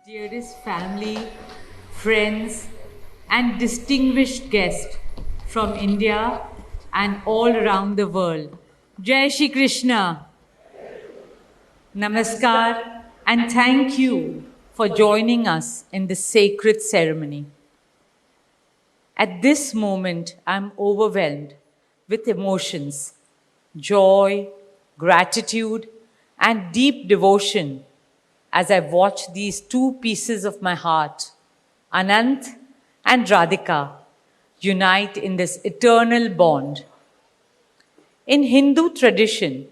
Dearest family, friends, and distinguished guests from India and all around the world. Jai Shri Krishna, Namaskar, and thank you for joining us in this sacred ceremony. At this moment, I'm overwhelmed with emotions, joy, gratitude, and deep devotion as I watch these two pieces of my heart, Anant and Radhika, unite in this eternal bond. In Hindu tradition,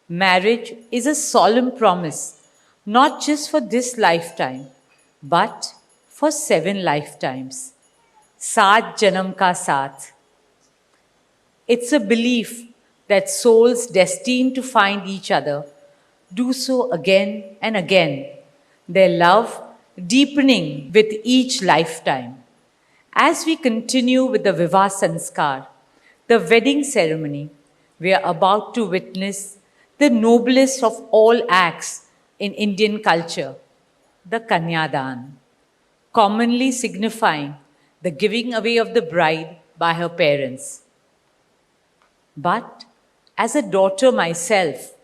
marriage is a solemn promise, not just for this lifetime, but for 7 lifetimes. Saat Janam Ka Saath. It's a belief that souls destined to find each other do so again and again, their love deepening with each lifetime. As we continue with the Vivah Sanskar, the wedding ceremony, we are about to witness the noblest of all acts in Indian culture, the Kanyadan, commonly signifying the giving away of the bride by her parents. But as a daughter myself,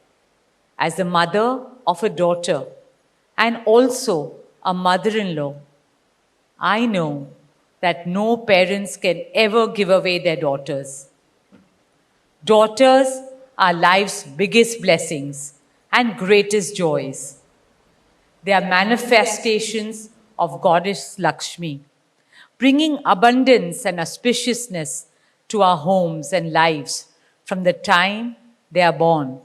as the mother of a daughter, and also a mother in law, I know that no parents can ever give away their daughters. Daughters are life's biggest blessings and greatest joys. They are manifestations of Goddess Lakshmi, bringing abundance and auspiciousness to our homes and lives from the time they are born.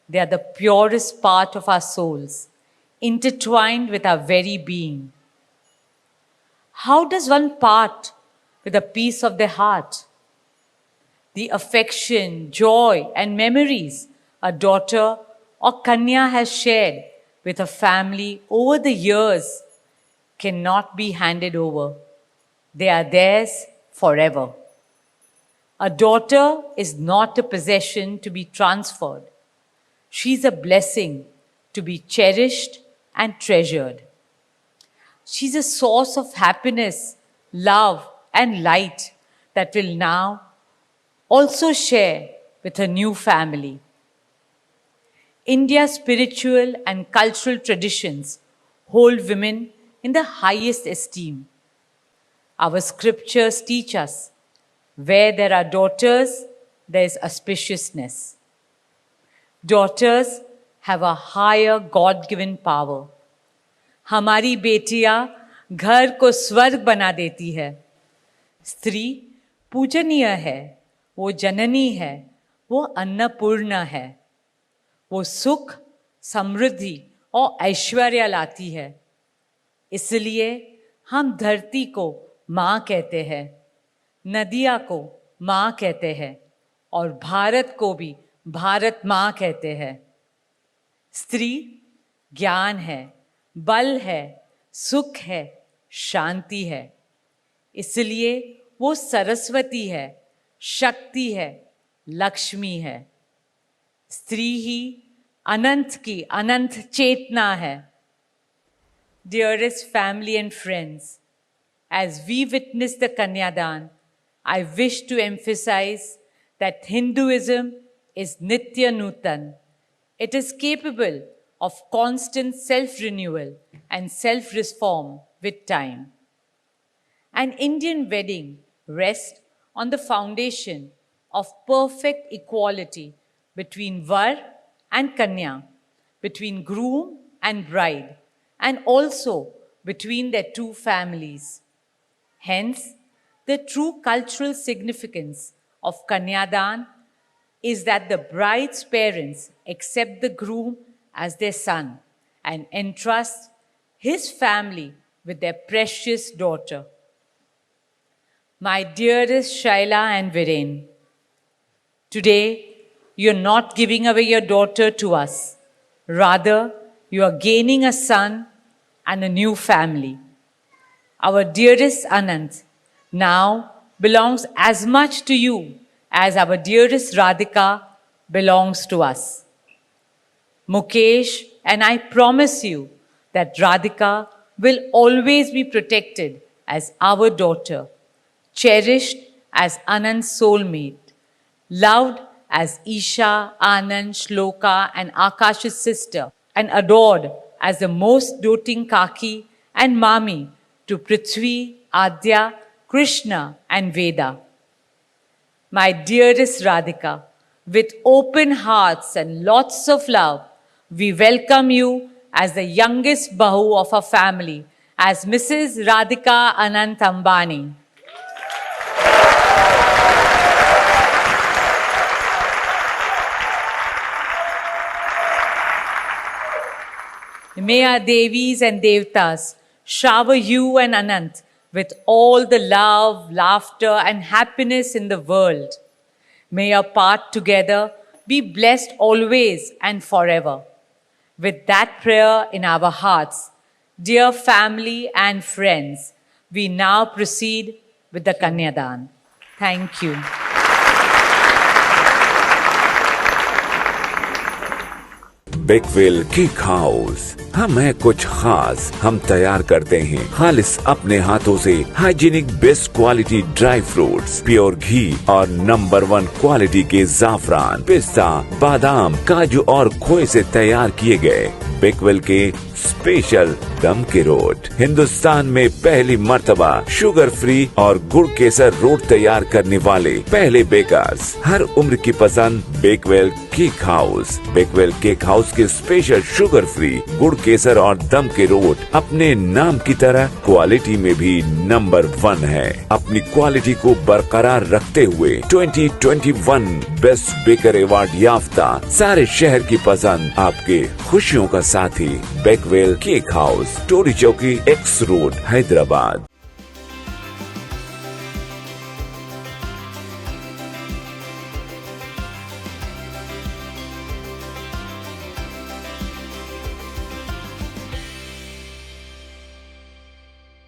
They are the purest part of our souls, intertwined with our very being. How does one part with a piece of their heart? The affection, joy, and memories a daughter or Kanya has shared with her family over the years cannot be handed over. They are theirs forever. A daughter is not a possession to be transferred. She's a blessing to be cherished and treasured. She's a source of happiness, love, and light that will now also share with her new family. India's spiritual and cultural traditions hold women in the highest esteem. Our scriptures teach us where there are daughters, there is auspiciousness. Daughters have a higher God-given power. हमारी बेटियां घर को स्वर्ग बना देती है. स्त्री पूजनीय है, वो जननी है, वो अन्नपूर्णा है. वो सुख, समृद्धि और ऐश्वर्य लाती है. इसलिए हम धरती को माँ कहते हैं, नदिया को माँ कहते हैं और भारत को भी भारत माँ कहते हैं. स्त्री ज्ञान है, बल है, सुख है, शांति है. इसलिए वो सरस्वती है, शक्ति है, लक्ष्मी है. स्त्री ही अनंत की अनंत चेतना है. Dearest family and friends, as we witness the Kanyadan, I wish to emphasize that Hinduism is Nitya Nutan. It is capable of constant self-renewal and self-reform with time. An Indian wedding rests on the foundation of perfect equality between Var and Kanya, between groom and bride, and also between their two families. Hence, the true cultural significance of Kanyadan is that the bride's parents accept the groom as their son and entrust his family with their precious daughter. My dearest Shaila and Viren, today you're not giving away your daughter to us. Rather, you are gaining a son and a new family. Our dearest Anant now belongs as much to you as our dearest Radhika belongs to us. Mukesh and I promise you that Radhika will always be protected as our daughter, cherished as Anand's soulmate, loved as Isha, Anand, Shloka, and Akash's sister, and adored as the most doting Kaki and Mami to Prithvi, Adya, Krishna, and Veda. My dearest Radhika, with open hearts and lots of love, we welcome you as the youngest Bahu of our family, as Mrs. Radhika Anant Ambani. May our Devis and Devtas shower you and Anant with all the love, laughter, and happiness in the world. May your path together be blessed always and forever. With that prayer in our hearts, dear family and friends, we now proceed with the Kanyadan. Thank you. Bakewell cake house. हम है कुछ खास, हम तैयार करते हैं खालिस अपने हाथों से hygienic best quality dry fruits, pure घी और नंबर 1 क्वालिटी के जाफरान, पिस्ता, बादाम, काजू और खोए से तैयार किए गए बेकवेल के स्पेशल दम के रोट। हिंदुस्तान में पहली मर्तबा शुगर फ्री और गुड़ केसर रोट तैयार करने वाले पहले बेकर्स। हर उम्र की पसंद Bakewell cake house. Bakewell cake house के स्पेशल शुगर फ्री, गुड़ केसर और दम के रोट अपने नाम की तरह क्वालिटी में भी नंबर 1 है। अपनी क्वालिटी को बरकरार रखते हुए 2021 बेस्ट बेकर अवार्ड याफ्ता सारे शहर की पसंद, आपके खुशियों का साथी बेकवेल केक हाउस, टोरी चौकी, एक्स रोड, हैदराबाद।